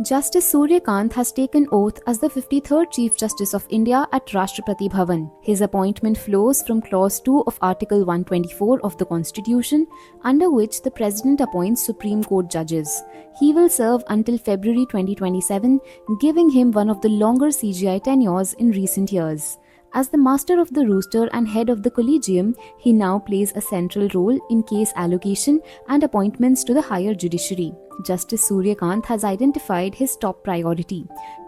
Justice Surya Kant has taken oath as the 53rd Chief Justice of India at Rashtrapati Bhavan. His appointment flows from Clause 2 of Article 124 of the Constitution, under which the President appoints Supreme Court judges. He will serve until February 2027, giving him one of the longer CJI tenures in recent years. As the master of the roster and head of the collegium, he now plays a central role in case allocation and appointments to the higher judiciary. Justice Surya Kant has identified his top priority: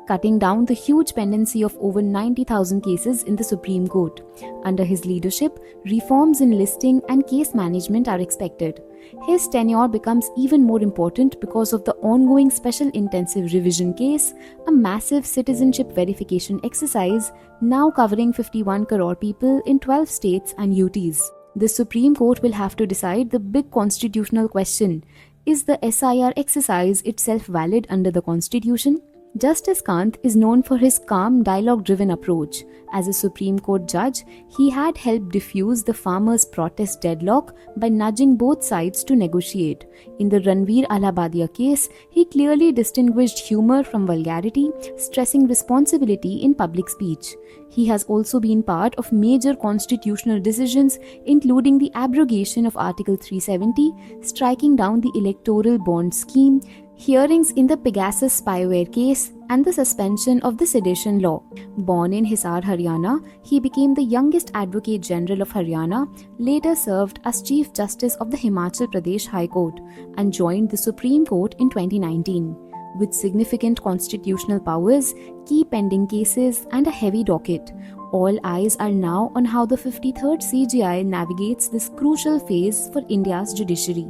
cutting down the huge pendency of over 90,000 cases in the Supreme Court. Under his leadership, reforms in listing and case management are expected. His tenure becomes even more important because of the ongoing Special Intensive Revision case, a massive citizenship verification exercise now covering 51 crore people in 12 states and UTs. The Supreme Court will have to decide the big constitutional question: is the SIR exercise itself valid under the Constitution? Justice Kant is known for his calm, dialogue-driven approach. As a Supreme Court judge, he had helped diffuse the farmers' protest deadlock by nudging both sides to negotiate. In the Ranveer Allahabadiya case, he clearly distinguished humor from vulgarity, stressing responsibility in public speech. He has also been part of major constitutional decisions, including the abrogation of Article 370, striking down the electoral bond scheme, hearings in the Pegasus spyware case, and the suspension of the sedition law. Born in Hisar, Haryana, he became the youngest Advocate General of Haryana, later served as Chief Justice of the Himachal Pradesh High Court, and joined the Supreme Court in 2019. With significant constitutional powers, key pending cases, and a heavy docket, all eyes are now on how the 53rd CJI navigates this crucial phase for India's judiciary.